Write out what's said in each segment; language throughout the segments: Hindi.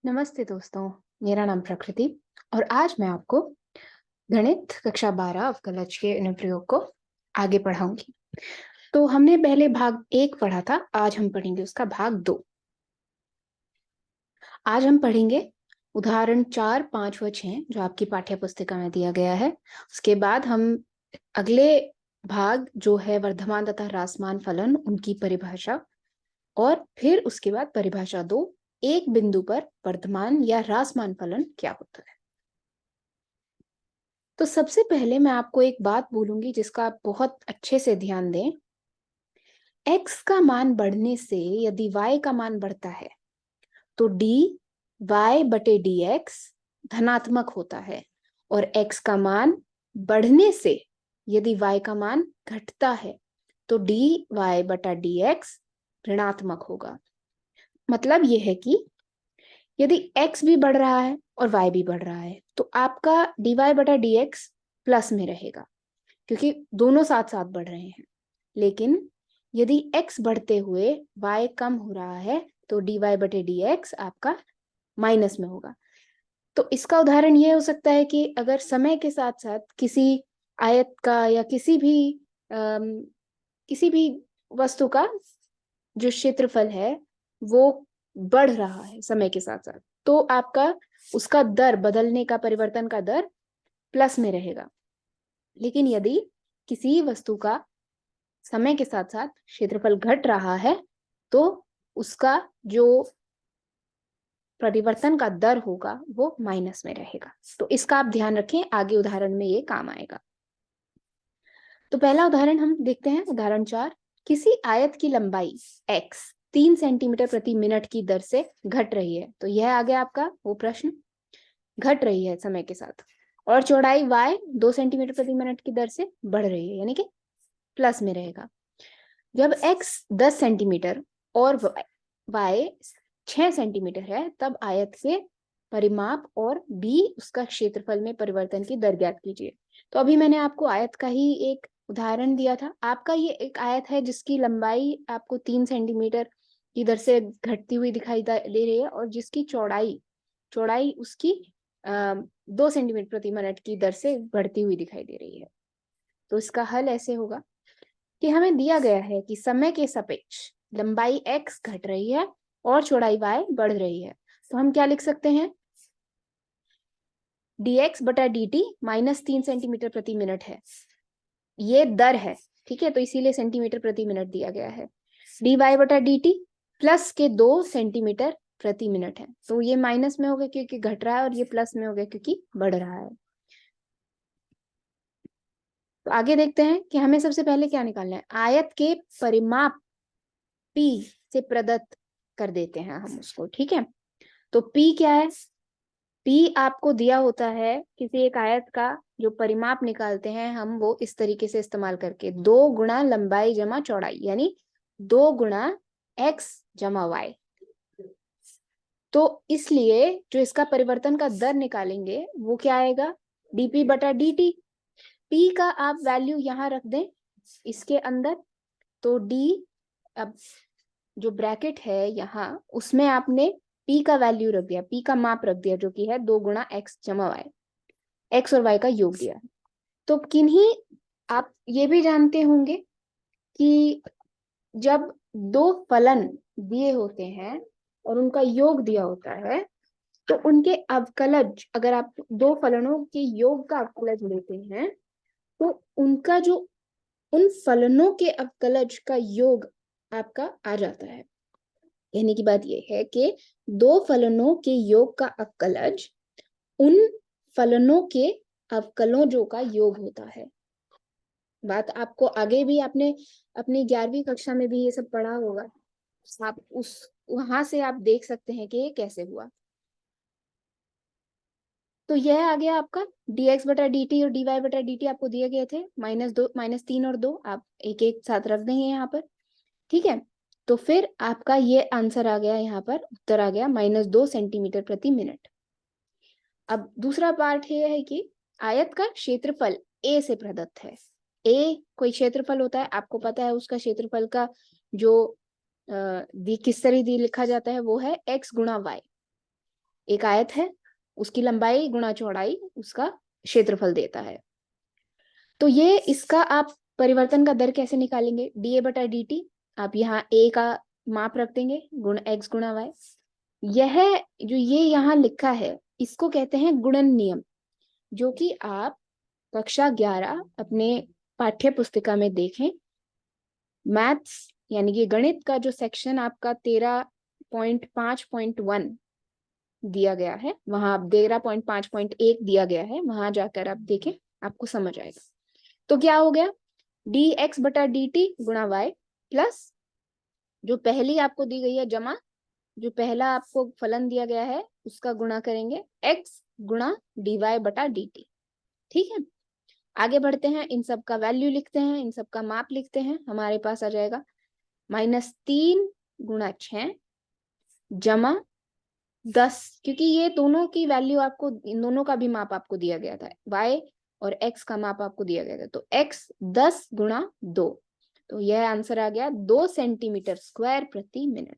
नमस्ते दोस्तों, मेरा नाम प्रकृति और आज मैं आपको गणित कक्षा 12 अवकलज के अनुप्रयोग को आगे पढ़ाऊंगी। तो हमने पहले भाग 1 पढ़ा था, आज हम पढ़ेंगे उसका भाग 2। आज हम पढ़ेंगे उदाहरण 4, 5 व 6 जो आपकी पाठ्य पुस्तिका में दिया गया है। उसके बाद हम अगले भाग जो है वर्धमान तथा ह्रासमान फलन उनकी परिभाषा, और फिर उसके बाद परिभाषा 2, एक बिंदु पर वर्धमान या ह्रासमान फलन क्या होता है। तो सबसे पहले मैं आपको एक बात बोलूंगी जिसका आप बहुत अच्छे से ध्यान दें। x का मान बढ़ने से यदि y का मान बढ़ता है तो dy बटे dx धनात्मक होता है, और x का मान बढ़ने से यदि y का मान घटता है तो dy बटा dx ऋणात्मक होगा। मतलब यह है कि यदि x भी बढ़ रहा है और y भी बढ़ रहा है तो आपका dy बटा dx प्लस में रहेगा, क्योंकि दोनों साथ साथ बढ़ रहे हैं। लेकिन यदि x बढ़ते हुए y कम हो रहा है तो dy बटे dx आपका माइनस में होगा। तो इसका उदाहरण यह हो सकता है कि अगर समय के साथ साथ किसी आयत का या किसी भी वस्तु का जो क्षेत्रफल है वो बढ़ रहा है समय के साथ साथ, तो आपका उसका दर बदलने का, परिवर्तन का दर प्लस में रहेगा। लेकिन यदि किसी वस्तु का समय के साथ साथ क्षेत्रफल घट रहा है तो उसका जो परिवर्तन का दर होगा वो माइनस में रहेगा। तो इसका आप ध्यान रखें, आगे उदाहरण में ये काम आएगा। तो पहला उदाहरण हम देखते हैं, उदाहरण 4। किसी आयत की लंबाई x 3 सेंटीमीटर प्रति मिनट की दर से घट रही है। तो यह आ गया आपका वो प्रश्न, घट रही है समय के साथ, और चौड़ाई y 2 सेंटीमीटर प्रति मिनट की दर से बढ़ रही है, यानी कि प्लस में रहेगा। जब x 10 सेंटीमीटर और y 6 सेंटीमीटर है तब आयत के परिमाप और b उसका क्षेत्रफल में परिवर्तन की दर ज्ञात कीजिए। तो अभी मैंने आपको आयत का ही एक उदाहरण दिया था। आपका ये एक आयत है जिसकी लंबाई आपको 3 सेंटीमीटर की दर से घटती हुई दिखाई दे रही है, और जिसकी चौड़ाई चौड़ाई उसकी 2 सेंटीमीटर प्रति मिनट की दर से बढ़ती हुई दिखाई दे रही है। तो इसका हल ऐसे होगा कि हमें दिया गया है कि समय के सापेक्ष लंबाई x घट रही है और चौड़ाई y बढ़ रही है। तो हम क्या लिख सकते हैं, dx बटा dt माइनस 3 सेंटीमीटर प्रति मिनट है, ये दर है, ठीक है, तो इसीलिए सेंटीमीटर प्रति मिनट दिया गया है। dy बटा dt प्लस के 2 सेंटीमीटर प्रति मिनट है, तो ये माइनस में हो गया क्योंकि घट रहा है, और ये प्लस में हो गया क्योंकि बढ़ रहा है। तो आगे देखते हैं कि हमें सबसे पहले क्या निकालना है। आयत के परिमाप p से प्रदत्त कर देते हैं हम उसको, ठीक है। तो p क्या है, p आपको दिया होता है किसी एक आयत का जो परिमाप निकालते हैं हम वो इस तरीके से इस्तेमाल करके, 2 गुणा लंबाई जमा चौड़ाई, यानी 2 गुणा x जमा y। तो इसलिए जो इसका परिवर्तन का दर निकालेंगे वो क्या आएगा, dp बटा dt। p का आप वैल्यू यहाँ रख दें इसके अंदर, तो d, अब जो ब्रैकेट है यहाँ उसमें आपने p का वैल्यू रख दिया, p का माप रख दिया, जो कि है 2 गुणा x जमा y, x और y का योग दिया। तो किन्हीं आप ये भी जानते होंगे कि जब दो फलन दिए होते हैं और उनका योग दिया होता है तो उनके अवकलज, अगर आप दो फलनों के योग का अवकलज लेते हैं तो उनका जो उन फलनों के अवकलज का योग आपका आ जाता है। कहने की बात यह है कि दो फलनों के योग का अवकलज उन फलनों के अवकलजों का योग होता है। बात आपको आगे भी आपने अपनी 11वीं कक्षा में भी ये सब पढ़ा होगा, आप उस वहां से आप देख सकते हैं कि ये कैसे हुआ। तो यह आ गया आपका dx बटा dt और dy बटा dt आपको दिए गए थे, -3 और 2 आप एक एक साथ रख देंगे यहाँ पर, ठीक है। तो फिर आपका ये आंसर आ गया, यहाँ पर उत्तर आ गया -2 सेंटीमीटर प्रति मिनट। अब दूसरा पार्ट ये है कि आयत का क्षेत्रफल a से प्रदत्त है। a कोई क्षेत्रफल होता है, आपको पता है उसका क्षेत्रफल का जो किस तरह दी लिखा जाता है वो है x गुणा y। एक आयत है, उसकी लंबाई गुणा चौड़ाई उसका क्षेत्रफल देता है। तो ये इसका आप परिवर्तन का दर कैसे निकालेंगे? dA बटा dt, आप यहाँ a का माप रख देंगे गुण x गुणा y। यह जो ये यहाँ लिखा है इसको कहते हैं गुणन नियम, जो कि आप कक्षा 11 अपने पाठ्य पुस्तिका में देखें। मैथ्स यानी कि गणित का जो सेक्शन आपका 13.5.1 दिया गया है, वहां आप 13.5.1 दिया गया है, वहां जाकर आप देखें, आपको समझ आएगा। तो क्या हो गया? dx बटा dt गुणा y प्लस जो पहली आपको दी गई है जमा, जो पहला आपको फलन दिया गया है उसका गुणा करेंगे x गुणा dy बटा dt। ठीक है, आगे बढ़ते हैं, इन सब का वैल्यू लिखते हैं, इन सब का माप लिखते हैं। हमारे पास आ जाएगा -3 गुणा 6 जमा 10, क्योंकि ये दोनों की वैल्यू आपको, इन दोनों का भी माप आपको दिया गया था, y और x का माप आपको दिया गया था। तो x 10 गुणा 2, तो यह आंसर आ गया 2 सेंटीमीटर स्क्वायर प्रति मिनट।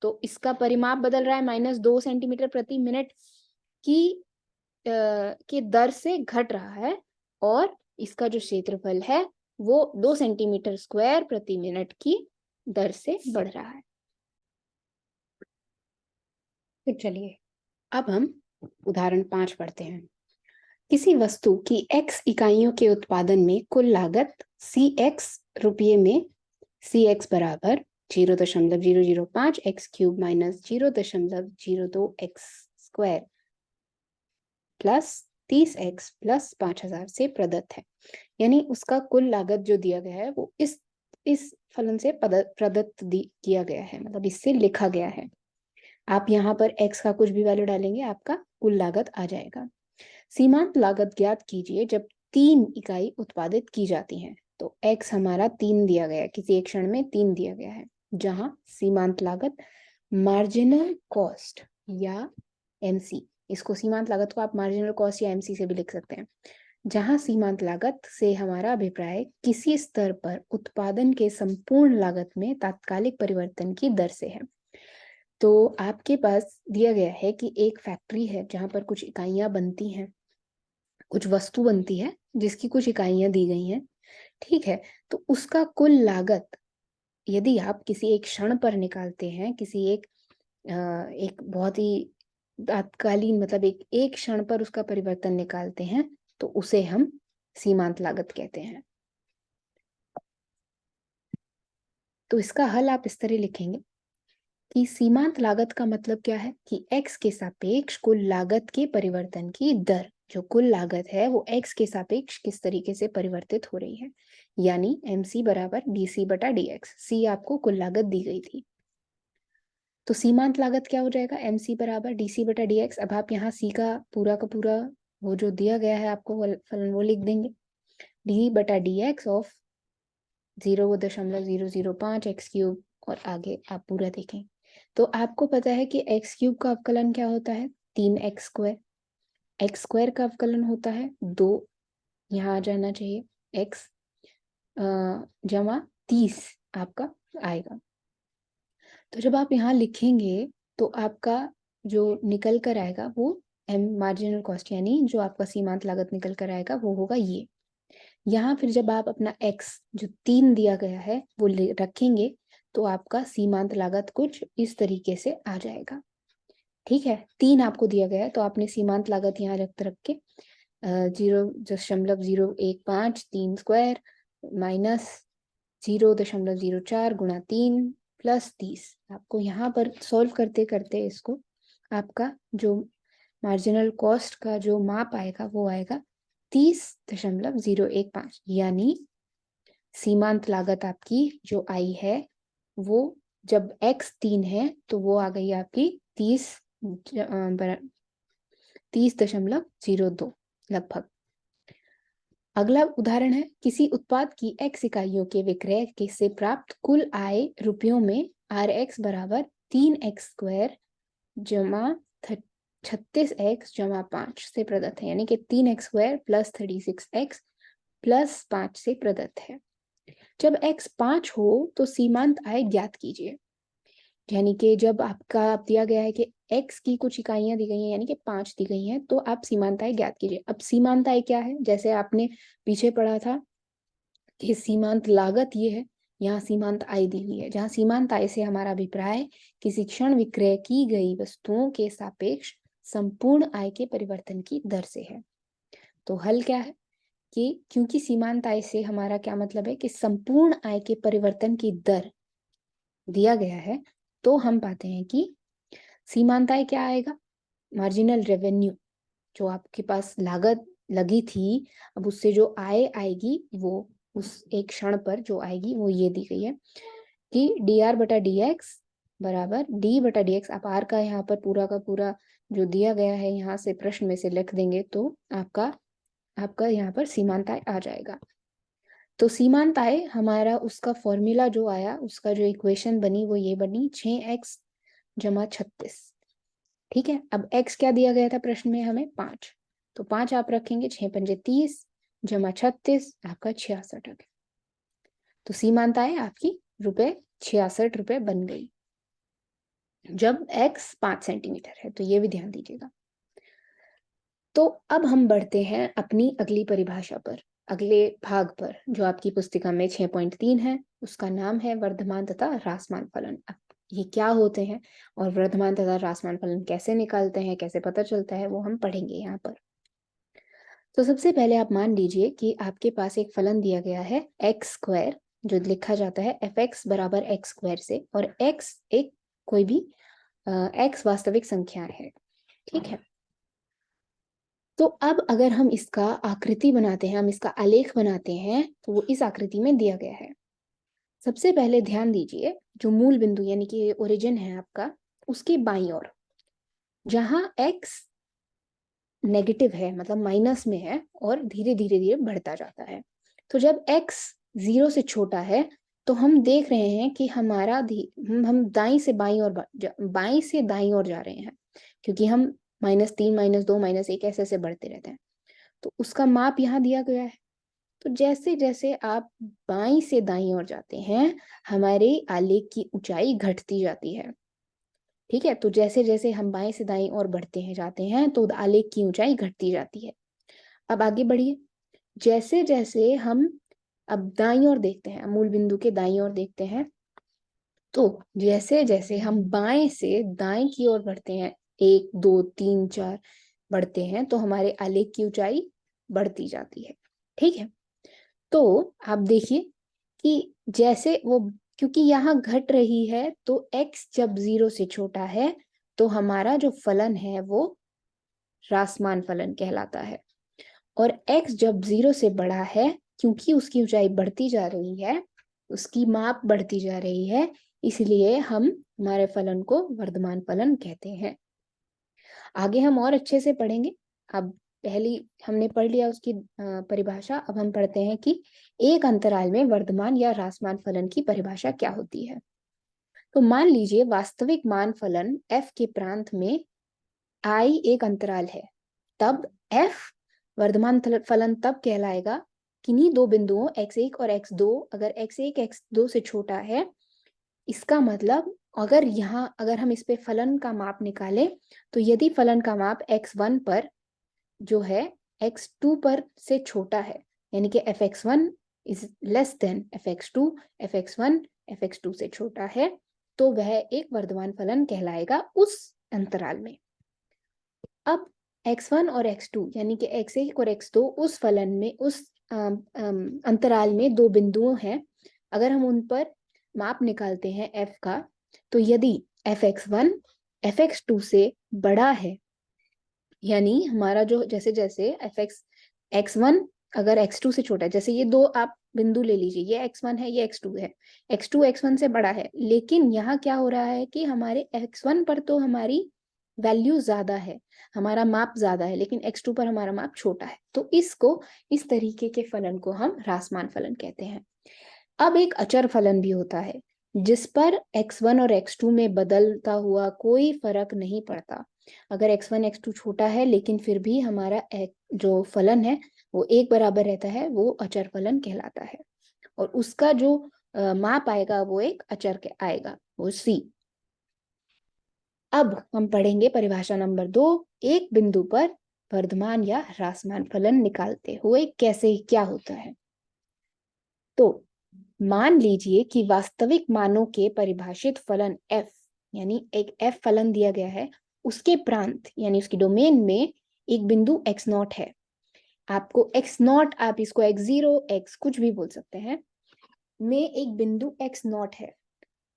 तो इसका परिमाप बदल रहा है, -2 सेंटीमीटर प्रति मिनट की दर से घट रहा है, और इसका जो क्षेत्रफल है वो 2 सेंटीमीटर स्क्वायर प्रति मिनट की दर से बढ़ रहा है। तो चलिए अब हम उदाहरण 5 पढ़ते हैं। किसी वस्तु की x इकाइयों के उत्पादन में कुल लागत cx रुपये में cx बराबर 0.005 x cube minus 0.02 x square plus 30x plus 5000 से प्रदत्त है। यानी उसका कुल लागत जो दिया गया है वो इस फलन से प्रदत्त किया गया है, मतलब इससे लिखा गया है। आप यहाँ पर x का कुछ भी वैल्यू डालेंगे, आपका कुल लागत आ जाएगा। सीमांत लागत ज्ञात कीजिए जब 3 इकाई उत्पादित की जाती हैं। तो x हमारा 3 दिया गया है, किसी एक क्षण में 3 दिया गया है, जहां सीमांत लागत मार्जिनल कॉस्ट या MC, इसको सीमांत लागत को आप मार्जिनल कॉस्ट या MC से भी लिख सकते हैं। जहां सीमांत लागत से हमारा अभिप्राय किसी स्तर पर उत्पादन के संपूर्ण लागत में तात्कालिक परिवर्तन की दर से है। तो आपके पास दिया गया है कि एक फैक्ट्री है जहां पर कुछ इकाइयां बनती हैं, कुछ वस्तु बनती है जिसकी कुछ इकाइयां दी गई हैं। ठीक है, तो उसका कुल लागत यदि आप किसी एक क्षण पर निकालते हैं, किसी एक बहुत ही तात्कालीन, मतलब एक क्षण पर उसका परिवर्तन निकालते हैं, तो उसे हम सीमांत लागत कहते हैं। तो इसका हल आप इस तरह लिखेंगे कि सीमांत लागत का मतलब क्या है कि x के सापेक्ष कुल लागत के परिवर्तन की दर, जो कुल लागत है वो x के सापेक्ष किस तरीके से परिवर्तित हो रही है, यानी MC बराबर dC बटा dx। C आपको कुल लागत दी गई थी, तो सीमांत लागत क्या हो जाएगा? MC बराबर dC बटा dx। अब आप यहाँ C का पूरा वो जो दिया गया है आपको फलन वो लिख देंगे, d बटा dx ऑफ 0.005 x क्यूब, और आगे आप पूरा देखें। तो आपको पता है कि x क्यूब का अवकलन क्या होता है? 3x square. x स्क्वायर का अवकलन होता है 2, यहाँ आ जाना चाहिए x जमा 30 आपका आएगा। तो जब आप यहाँ लिखेंगे तो आपका जो निकल कर आएगा वो मार्जिनल कॉस्ट, यानी जो आपका सीमांत लागत निकल कर आएगा वो होगा ये। यहाँ फिर जब आप अपना x जो 3 दिया गया है वो रखेंगे, तो आपका सीमांत लागत कुछ इस तरीके से आ जाएगा। ठीक है, 3 आपको दिया गया है, तो आपने सीमांत लागत यहाँ रख के 0.015 3 स्क्वायर माइनस 0.04 गुणा 3 प्लस 30। आपको यहाँ पर सॉल्व करते करते इसको आपका जो मार्जिनल कॉस्ट का जो माप आएगा वो आएगा 30.015, यानी सीमांत लागत आपकी जो आई है वो जब x 3 है तो वो आ गई आपकी 30.02 लगभग। अगला उदाहरण है, किसी उत्पाद की x इकाइयों के विक्रय के से प्राप्त कुल आय रुपयों में RX बराबर 3x स्क्वायर जमा 36x जमा 5 से प्रदत्त है, यानी कि 3x square plus 36x plus 5 से प्रदत्त है। जब x 5 हो तो सीमांत आय ज्ञात कीजिए। यानी कि जब आपका दिया गया है कि x की कुछ इकाइयां दी गई हैं, यानी कि 5 दी गई हैं, तो आप सीमांत आय ज्ञात कीजिए। अब सीमांत आय क्या है, जैसे आपने पीछे पढ़ा था कि सीमांत लागत ये है, यहाँ सीमांत आय दी हुई है, जहाँ सीमांत आय से हमारा अभिप्राय किसी क्षण विक्रय की गई वस्तुओं के सापेक्ष संपूर्ण आय के परिवर्तन की दर से है। तो हल क्या है कि क्योंकि सीमांत आय से हमारा क्या मतलब है कि संपूर्ण आय के परिवर्तन की दर दिया गया है, तो हम पाते हैं कि सीमांत आय क्या आएगा, मार्जिनल रेवेन्यू, जो आपके पास लागत लगी थी, अब उससे जो आय आएगी वो उस एक क्षण पर जो आएगी वो ये दी गई है कि डी आर बटा डी एक्स बराबर डी बटा डी एक्स। आप आर का यहाँ पर पूरा का पूरा जो दिया गया है यहाँ से प्रश्न में से लिख देंगे तो आपका यहाँ पर सीमांत आय आ जाएगा। तो सीमांत आय हमारा उसका फॉर्मूला जो आया, उसका जो इक्वेशन बनी वो ये बनी 6x जमा 36। ठीक है, अब x क्या दिया गया था प्रश्न में हमें 5, तो 5 आप रखेंगे, 6 पंजे 30 जमा 36 आपका 66 आ गया। तो सीमांत आय आपकी ₹66 बन गई जब x 5 सेंटीमीटर है, तो ये भी ध्यान दीजिएगा। तो अब हम बढ़ते हैं अपनी अगली परिभाषा पर, अगले भाग पर, जो आपकी पुस्तिका में 6.3 है, उसका नाम है वर्धमान तथा ह्रासमान फलन। अब ये क्या होते हैं और वर्धमान तथा ह्रासमान फलन कैसे निकालते हैं, कैसे पता चलता है, वो हम पढ़ेंगे यहाँ पर। तो सबसे पहले आप मान लीजिए कि आपके पास एक फलन दिया गया है एक्स स्क्वायर, जो लिखा जाता है एफ एक्स बराबर एक्स स्क्वायर से, और एक्स एक कोई भी एक्स वास्तविक संख्या है। ठीक है, तो अब अगर हम इसका आकृति बनाते हैं, हम इसका आलेख बनाते हैं, तो वो इस आकृति में दिया गया है। सबसे पहले ध्यान दीजिए, जो मूल बिंदु यानी कि ओरिजिन है आपका, उसके बाईं ओर जहां x नेगेटिव है, मतलब माइनस में है और धीरे धीरे धीरे बढ़ता जाता है, तो जब x 0 से छोटा है तो हम देख रहे हैं कि हमारा हम दाईं से बाईं और बाईं से दाईं ओर जा रहे हैं, क्योंकि हम -3 -2 -1 ऐसे ऐसे बढ़ते रहते हैं। तो उसका माप यहाँ दिया गया है। तो जैसे जैसे आप बाईं से दाईं ओर जाते हैं, हमारे आलेख की ऊंचाई घटती जाती है। ठीक है, तो जैसे जैसे हम बाएं से दाईं ओर बढ़ते हैं जाते हैं, तो आलेख की ऊंचाई घटती जाती है। अब आगे बढ़िए, जैसे जैसे हम अब दाईं ओर देखते हैं, मूल बिंदु के दाईं ओर देखते हैं, तो जैसे जैसे हम बाएं से दाएं की ओर बढ़ते हैं, 1 2 3 4 बढ़ते हैं, तो हमारे आलेख की ऊंचाई बढ़ती जाती है। ठीक है, तो आप देखिए कि जैसे वो, क्योंकि यहाँ घट रही है, तो x जब 0 से छोटा है तो हमारा जो फलन है वो ह्रासमान फलन कहलाता है, और x जब 0 से बड़ा है, क्योंकि उसकी ऊंचाई बढ़ती जा रही है, उसकी माप बढ़ती जा रही है, इसलिए हम हमारे फलन को वर्धमान फलन कहते हैं। आगे हम और अच्छे से पढ़ेंगे। अब पहली हमने पढ़ लिया उसकी परिभाषा, अब हम पढ़ते हैं कि एक अंतराल में वर्धमान या ह्रासमान फलन की परिभाषा क्या होती है। तो मान लीजिए वास्तविक मान फलन f के प्रांत में I एक अंतराल है, तब f वर्धमान फलन तब कहलाएगा किन्हीं दो बिंदुओं x1 और x2, अगर x1 x2 से छोटा है, इसका मतलब अगर हम इस पे फलन का माप निकालें, तो यदि फलन का माप x1 पर जो है x2 पर से छोटा है, यानी कि fx1 is less than fx2, fx1 fx2 से छोटा है, तो वह एक वर्धमान फलन कहलाएगा उस अंतराल में। अब x1 और x2 यानी कि x1 और x2 उस फलन में, उस अंतराल में दो बिंदुओं हैं, अगर हम उन पर माप निकालते हैं f का, तो यदि fx1 fx2 से बड़ा है, यानी हमारा जो जैसे जैसे x1 अगर x2 से छोटा है, जैसे ये दो आप बिंदु ले लीजिए, ये x1 है, ये x2 है, x2 x1 से बड़ा है, लेकिन यहाँ क्या हो रहा है कि हमारे x1 पर तो हमारी वैल्यू ज्यादा है, हमारा माप ज्यादा है, लेकिन x2 पर हमारा माप छोटा है, तो इसको, इस तरीके के फलन को हम ह्रासमान फलन कहते हैं। अब एक अचर फलन भी होता है जिस पर x1 और x2 में बदलता हुआ कोई फर्क नहीं पड़ता। अगर x1 x2 छोटा है, लेकिन फिर भी हमारा जो फलन है वो एक बराबर रहता है, वो अचर फलन कहलाता है, और उसका जो माप आएगा वो एक अचर के आएगा, वो c। अब हम पढ़ेंगे परिभाषा नंबर 2, एक बिंदु पर वर्धमान या ह्रासमान फलन निकालते हुए कैसे क्या होता है। तो मान लीजिए कि वास्तविक मानों के परिभाषित फलन f, यानी एक f फलन दिया गया है, उसके प्रांत यानी उसकी डोमेन में एक बिंदु x0 है। आपको x0, आप इसको x0 x कुछ भी बोल सकते हैं, में एक बिंदु x0 है,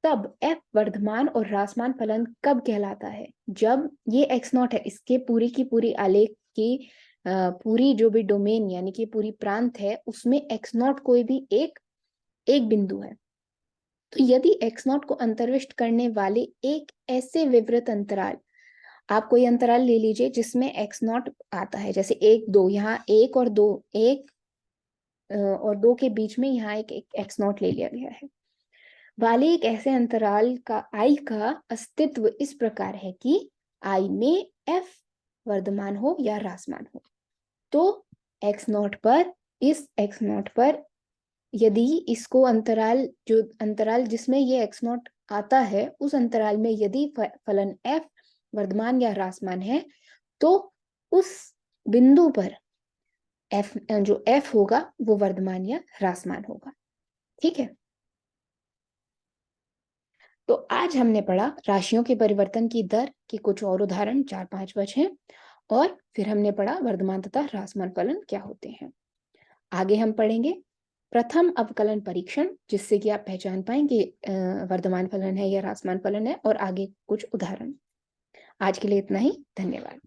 तब f वर्धमान और ह्रासमान फलन कब कहलाता है? जब ये x0 है, इसके पूरी की पूरी आलेख की पूरी जो भी डोमेन यानी कि पूरी प्रांत है, उसमें x0 कोई भी एक बिंदु है। तो यदि x0 को अंतर्विष्ट करने वाले एक ऐसे विवृत अंतराल, आप कोई अंतराल ले लीजिए जिसमें x0 आता है, जैसे 1 2, यहाँ 1 और 2, 1 और 2 के बीच में यहाँ एक x0 ले लिया गया है, वाले एक ऐसे अंतराल का I का अस्तित्व इस प्रकार है कि I में f वर्धमान हो या ह्रासमान हो। तो x0 पर, इस x0 पर यदि इसको अंतराल, जो अंतराल जिसमें ये x0 आता है, उस अंतराल में यदि फलन f वर्धमान या ह्रासमान है, तो उस बिंदु पर f, जो f होगा वो वर्धमान या ह्रासमान होगा। ठीक है। तो आज हमने पढ़ा राशियों के परिवर्तन की दर के कुछ और उदाहरण, 4-5 बचे, और फिर हमने पढ़ा वर्धमान तथा ह्रासमान फलन क्या होते हैं। आगे हम पढ़ेंगे प्रथम अवकलन परीक्षण, जिससे कि आप पहचान पाएंगे वर्धमान फलन है या ह्रासमान फलन है, और आगे कुछ उदाहरण। आज के लिए इतना ही, धन्यवाद।